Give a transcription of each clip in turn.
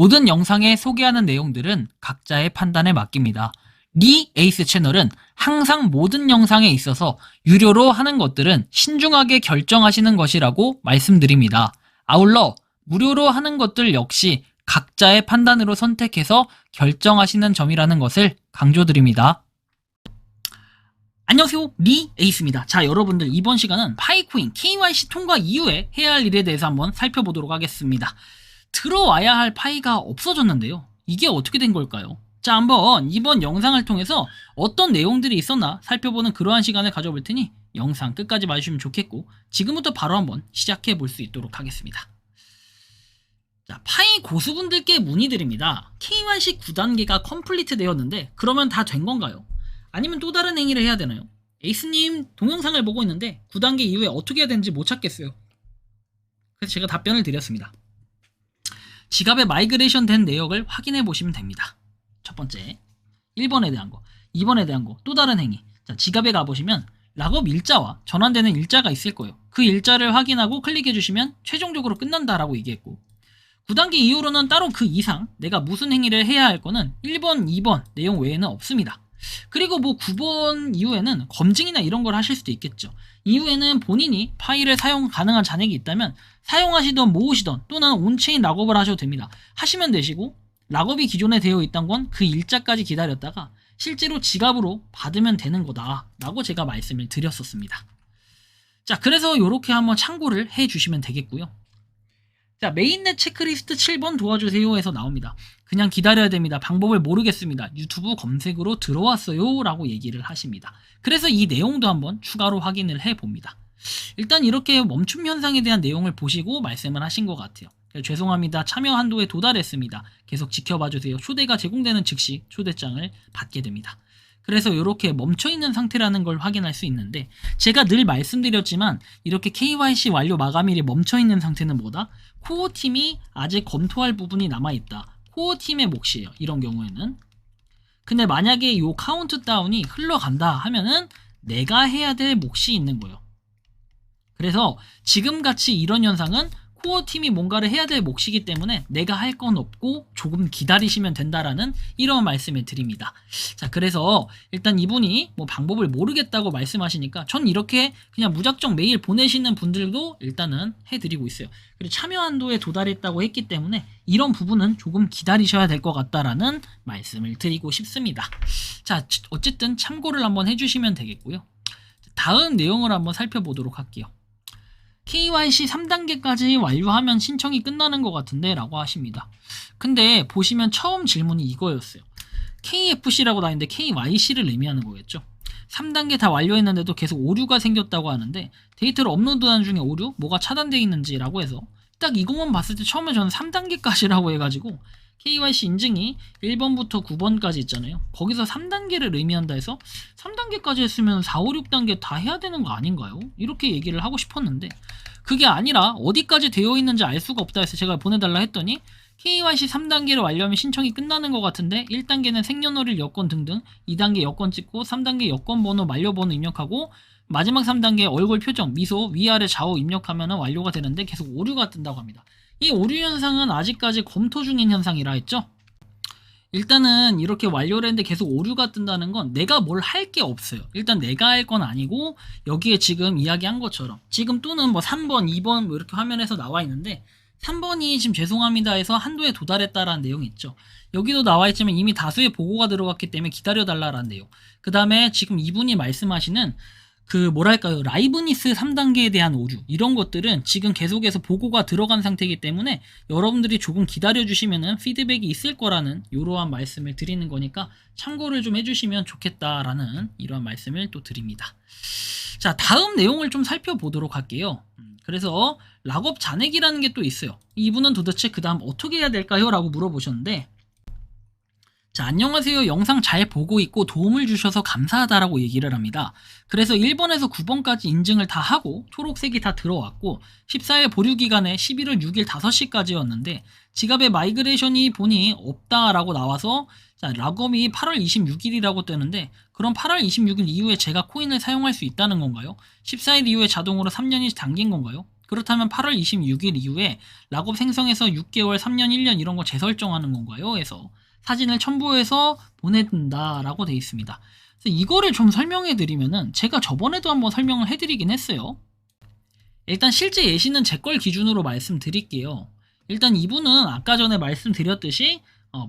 모든 영상에 소개하는 내용들은 각자의 판단에 맡깁니다. 리 에이스 채널은 항상 모든 영상에 있어서 유료로 하는 것들은 신중하게 결정하시는 것이라고 말씀드립니다. 아울러 무료로 하는 것들 역시 각자의 판단으로 선택해서 결정하시는 점이라는 것을 강조드립니다. 안녕하세요, 리 에이스입니다. 자, 여러분들 이번 시간은 파이코인 KYC 통과 이후에 해야 할 일에 대해서 한번 살펴보도록 하겠습니다. 들어와야 할 파이가 없어졌는데요. 이게 어떻게 된 걸까요? 자, 한번 이번 영상을 통해서 어떤 내용들이 있었나 살펴보는 그러한 시간을 가져볼 테니 영상 끝까지 봐주시면 좋겠고, 지금부터 바로 한번 시작해 볼 수 있도록 하겠습니다. 자, 파이 고수분들께 문의드립니다. KYC 9단계가 컴플리트 되었는데 그러면 다 된 건가요? 아니면 또 다른 행위를 해야 되나요? 에이스님 동영상을 보고 있는데 9단계 이후에 어떻게 해야 되는지 못 찾겠어요. 그래서 제가 답변을 드렸습니다. 지갑에 마이그레이션 된 내역을 확인해 보시면 됩니다. 첫 번째, 1번에 대한 거, 2번에 대한 거, 또 다른 행위. 자, 지갑에 가보시면 락업 일자와 전환되는 일자가 있을 거예요. 그 일자를 확인하고 클릭해 주시면 최종적으로 끝난다라고 얘기했고, 9단계 이후로는 따로 그 이상 내가 무슨 행위를 해야 할 거는 1번, 2번 내용 외에는 없습니다. 그리고 뭐 9번 이후에는 검증이나 이런 걸 하실 수도 있겠죠. 이후에는 본인이 파일을 사용 가능한 잔액이 있다면 사용하시던 모으시던 또는 온체인 락업을 하셔도 됩니다. 하시면 되시고, 락업이 기존에 되어 있던 건 그 일자까지 기다렸다가 실제로 지갑으로 받으면 되는 거다 라고 제가 말씀을 드렸었습니다. 자, 그래서 이렇게 한번 참고를 해 주시면 되겠고요. 자, 메인넷 체크리스트 7번 도와주세요 에서 나옵니다. 그냥 기다려야 됩니다. 방법을 모르겠습니다. 유튜브 검색으로 들어왔어요 라고 얘기를 하십니다. 그래서 이 내용도 한번 추가로 확인을 해봅니다. 일단 이렇게 멈춤 현상에 대한 내용을 보시고 말씀을 하신 것 같아요. 죄송합니다. 참여 한도에 도달했습니다. 계속 지켜봐주세요. 초대가 제공되는 즉시 초대장을 받게 됩니다. 그래서 이렇게 멈춰있는 상태라는 걸 확인할 수 있는데, 제가 늘 말씀드렸지만 이렇게 KYC 완료 마감일이 멈춰있는 상태는 뭐다? 코어팀이 아직 검토할 부분이 남아있다. 코어팀의 몫이에요. 이런 경우에는. 근데 만약에 이 카운트다운이 흘러간다 하면은 내가 해야 될 몫이 있는 거예요. 그래서 지금같이 이런 현상은 코어팀이 뭔가를 해야 될 몫이기 때문에 내가 할 건 없고 조금 기다리시면 된다라는 이런 말씀을 드립니다. 자, 그래서 일단 이분이 뭐 방법을 모르겠다고 말씀하시니까 전 이렇게 그냥 무작정 메일 보내시는 분들도 일단은 해드리고 있어요. 그리고 참여 한도에 도달했다고 했기 때문에 이런 부분은 조금 기다리셔야 될 것 같다라는 말씀을 드리고 싶습니다. 자, 어쨌든 참고를 한번 해주시면 되겠고요. 다음 내용을 한번 살펴보도록 할게요. KYC 3단계까지 완료하면 신청이 끝나는 것 같은데 라고 하십니다. 근데 보시면 처음 질문이 이거였어요. KFC라고 나있는데 KYC를 의미하는 거겠죠. 3단계 다 완료했는데도 계속 오류가 생겼다고 하는데 데이터를 업로드하는 중에 오류? 뭐가 차단되어 있는지 라고 해서 딱 이것만 봤을 때 처음에 저는 3단계까지라고 해가지고 KYC 인증이 1번부터 9번까지 있잖아요. 거기서 3단계를 의미한다 해서 3단계까지 했으면 4, 5, 6단계 다 해야 되는 거 아닌가요? 이렇게 얘기를 하고 싶었는데 그게 아니라 어디까지 되어 있는지 알 수가 없다 해서 제가 보내달라 했더니 KYC 3단계를 완료하면 신청이 끝나는 것 같은데 1단계는 생년월일 여권 등등, 2단계 여권 찍고 3단계 여권 번호 만료번호 입력하고 마지막 3단계 얼굴 표정, 미소, 위아래 좌우 입력하면 완료가 되는데 계속 오류가 뜬다고 합니다. 이 오류 현상은 아직까지 검토 중인 현상이라 했죠. 일단은 이렇게 완료를 했는데 계속 오류가 뜬다는 건 내가 뭘 할 게 없어요. 일단 내가 할 건 아니고 여기에 지금 이야기한 것처럼 지금 또는 뭐 3번, 2번 뭐 이렇게 화면에서 나와 있는데 3번이 지금 죄송합니다 해서 한도에 도달했다라는 내용이 있죠. 여기도 나와 있지만 이미 다수의 보고가 들어갔기 때문에 기다려달라는 내용. 그 다음에 지금 이분이 말씀하시는 그 뭐랄까요, 라이브니스 3단계에 대한 오류, 이런 것들은 지금 계속해서 보고가 들어간 상태이기 때문에 여러분들이 조금 기다려주시면은 피드백이 있을 거라는 이러한 말씀을 드리는 거니까 참고를 좀 해주시면 좋겠다라는 이러한 말씀을 또 드립니다. 자, 다음 내용을 좀 살펴보도록 할게요. 그래서 락업 잔액이라는 게 또 있어요. 이분은 도대체 그 다음 어떻게 해야 될까요? 라고 물어보셨는데, 자, 안녕하세요. 영상 잘 보고 있고 도움을 주셔서 감사하다라고 얘기를 합니다. 그래서 1번에서 9번까지 인증을 다 하고 초록색이 다 들어왔고 14일 보류 기간에 11월 6일 5시까지였는데 지갑에 마이그레이션이 보니 없다라고 나와서 자, 락업이 8월 26일이라고 뜨는데 그럼 8월 26일 이후에 제가 코인을 사용할 수 있다는 건가요? 14일 이후에 자동으로 3년이 당긴 건가요? 그렇다면 8월 26일 이후에 락업 생성해서 6개월, 3년, 1년 이런 거 재설정하는 건가요? 해서 사진을 첨부해서 보내준다라고 되어 있습니다. 그래서 이거를 좀 설명해 드리면은 제가 저번에도 한번 설명을 해드리긴 했어요. 일단 실제 예시는 제 걸 기준으로 말씀드릴게요. 일단 이분은 아까 전에 말씀드렸듯이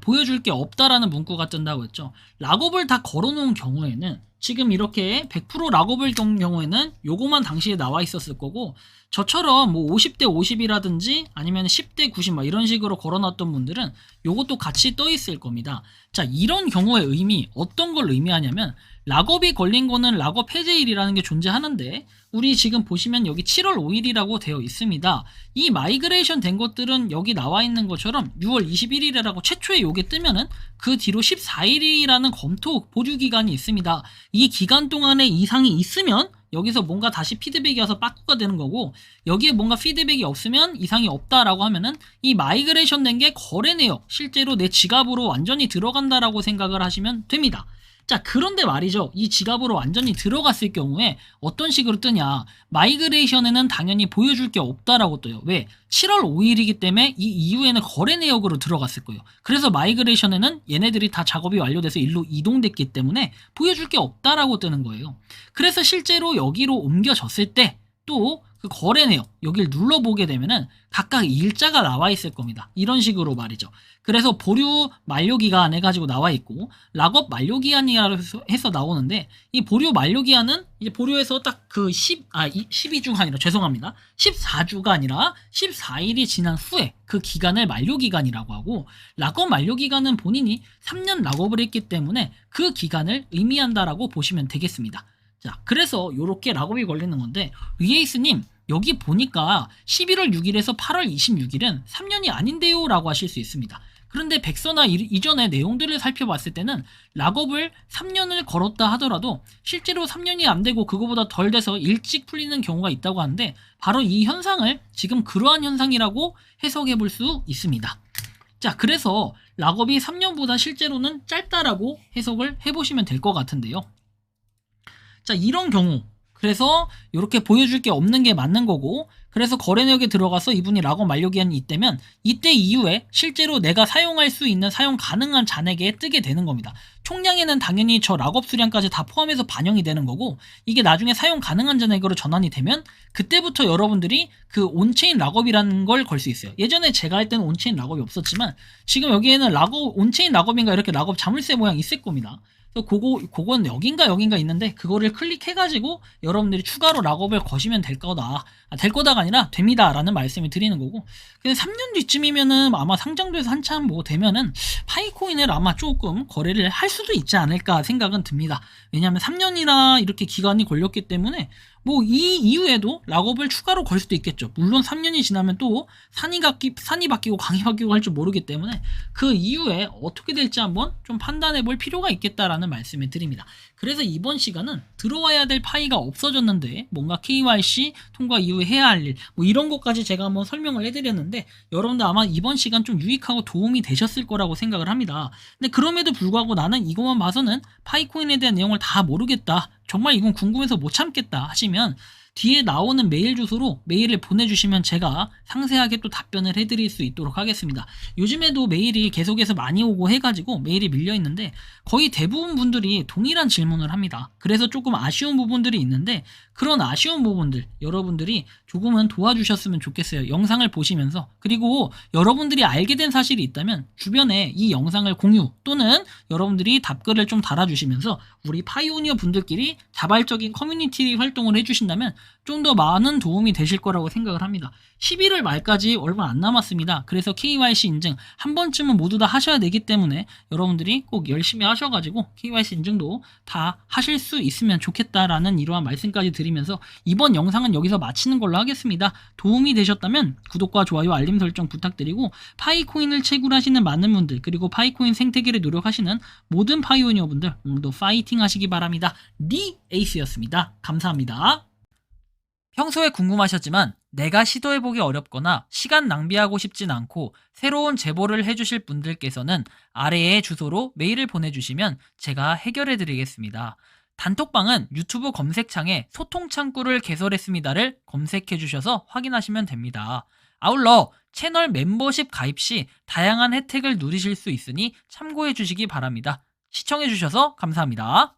보여줄 게 없다라는 문구가 뜬다고 했죠. 락업을 다 걸어놓은 경우에는 지금 이렇게 100% 락업을 던 경우에는 요거만 당시에 나와 있었을 거고, 저처럼 뭐 50대 50이라든지 아니면 10대 90 막 이런 식으로 걸어놨던 분들은 요것도 같이 떠 있을 겁니다. 자, 이런 경우의 의미, 어떤 걸 의미하냐면 락업이 걸린 거는 락업 해제일이라는 게 존재하는데, 우리 지금 보시면 여기 7월 5일이라고 되어 있습니다. 이 마이그레이션 된 것들은 여기 나와 있는 것처럼 6월 21일이라고 최초에 요게 뜨면은 그 뒤로 14일이라는 검토 보류 기간이 있습니다. 이 기간 동안에 이상이 있으면 여기서 뭔가 다시 피드백이 와서 빠꾸가 되는 거고, 여기에 뭔가 피드백이 없으면 이상이 없다라고 하면은 이 마이그레이션 된 게 거래 내역, 실제로 내 지갑으로 완전히 들어간다라고 생각을 하시면 됩니다. 자, 그런데 말이죠. 이 지갑으로 완전히 들어갔을 경우에 어떤 식으로 뜨냐. 마이그레이션에는 당연히 보여줄 게 없다라고 떠요. 왜? 7월 5일이기 때문에 이 이후에는 거래 내역으로 들어갔을 거예요. 그래서 마이그레이션에는 얘네들이 다 작업이 완료돼서 일로 이동됐기 때문에 보여줄 게 없다라고 뜨는 거예요. 그래서 실제로 여기로 옮겨졌을 때 또 그 거래 내역 여기를 눌러보게 되면은 각각 일자가 나와 있을 겁니다. 이런 식으로 말이죠. 그래서 보류 만료기간 해가지고 나와 있고, 락업 만료기한이라 해서 나오는데, 이 보류 만료기한은 이제 보류에서 딱 그 12주가 아니라, 죄송합니다. 14주가 아니라 14일이 지난 후에 그 기간을 만료기간이라고 하고, 락업 만료기간은 본인이 3년 락업을 했기 때문에 그 기간을 의미한다라고 보시면 되겠습니다. 자, 그래서 요렇게 락업이 걸리는 건데, 위에이스님, 여기 보니까 11월 6일에서 8월 26일은 3년이 아닌데요 라고 하실 수 있습니다. 그런데 백서나 이전의 내용들을 살펴봤을 때는 락업을 3년을 걸었다 하더라도 실제로 3년이 안 되고 그거보다 덜 돼서 일찍 풀리는 경우가 있다고 하는데, 바로 이 현상을 지금 그러한 현상이라고 해석해 볼 수 있습니다. 자, 그래서 락업이 3년보다 실제로는 짧다라고 해석을 해보시면 될 것 같은데요. 자, 이런 경우, 그래서 이렇게 보여줄 게 없는 게 맞는 거고, 그래서 거래 내역에 들어가서 이분이 락업 만료기한이 있다면 이때 이후에 실제로 내가 사용할 수 있는 사용 가능한 잔액에 뜨게 되는 겁니다. 총량에는 당연히 저 락업 수량까지 다 포함해서 반영이 되는 거고, 이게 나중에 사용 가능한 잔액으로 전환이 되면 그때부터 여러분들이 그 온체인 락업이라는 걸 걸 수 있어요. 예전에 제가 할 때는 온체인 락업이 없었지만 지금 여기에는 락업, 온체인 락업인가 이렇게 락업 자물쇠 모양 있을 겁니다. 그건 여긴가 있는데 그거를 클릭해가지고 여러분들이 추가로 락업을 거시면 될 거다가 아니라 됩니다 라는 말씀을 드리는 거고, 근데 3년 뒤쯤이면은 아마 상장돼서 한참 뭐 되면은 파이코인을 아마 조금 거래를 할 수도 있지 않을까 생각은 듭니다. 왜냐하면 3년이나 이렇게 기간이 걸렸기 때문에 뭐 이 이후에도 락업을 추가로 걸 수도 있겠죠. 물론 3년이 지나면 또 산이 바뀌고 강이 바뀌고 할 줄 모르기 때문에 그 이후에 어떻게 될지 한번 좀 판단해 볼 필요가 있겠다라는 말씀을 드립니다. 그래서 이번 시간은 들어와야 될 파이가 없어졌는데 뭔가 KYC 통과 이후에 해야 할 일, 뭐 이런 것까지 제가 한번 설명을 해드렸는데, 여러분들 아마 이번 시간 좀 유익하고 도움이 되셨을 거라고 생각을 합니다. 근데 그럼에도 불구하고 나는 이것만 봐서는 파이코인에 대한 내용을 다 모르겠다, 정말 이건 궁금해서 못 참겠다 하시면 뒤에 나오는 메일 주소로 메일을 보내주시면 제가 상세하게 또 답변을 해드릴 수 있도록 하겠습니다. 요즘에도 메일이 계속해서 많이 오고 해가지고 메일이 밀려있는데 거의 대부분 분들이 동일한 질문을 합니다. 그래서 조금 아쉬운 부분들이 있는데, 그런 아쉬운 부분들 여러분들이 조금은 도와주셨으면 좋겠어요. 영상을 보시면서. 그리고 여러분들이 알게 된 사실이 있다면 주변에 이 영상을 공유 또는 여러분들이 답글을 좀 달아주시면서 우리 파이오니어 분들끼리 자발적인 커뮤니티 활동을 해주신다면 좀 더 많은 도움이 되실 거라고 생각을 합니다. 11월 말까지 얼마 안 남았습니다. 그래서 KYC 인증 한 번쯤은 모두 다 하셔야 되기 때문에 여러분들이 꼭 열심히 하셔가지고 KYC 인증도 다 하실 수 있으면 좋겠다라는 이러한 말씀까지 드리면서 이번 영상은 여기서 마치는 걸로 하겠습니다. 도움이 되셨다면 구독과 좋아요, 알림 설정 부탁드리고, 파이코인을 채굴하시는 많은 분들, 그리고 파이코인 생태계를 노력하시는 모든 파이오니어 분들 오늘도 파이팅 하시기 바랍니다. 리 에이스였습니다. 감사합니다. 평소에 궁금하셨지만 내가 시도해보기 어렵거나 시간 낭비하고 싶진 않고 새로운 제보를 해주실 분들께서는 아래의 주소로 메일을 보내주시면 제가 해결해드리겠습니다. 단톡방은 유튜브 검색창에 소통 창구를 개설했습니다를 검색해 주셔서 확인하시면 됩니다. 아울러 채널 멤버십 가입 시 다양한 혜택을 누리실 수 있으니 참고해 주시기 바랍니다. 시청해 주셔서 감사합니다.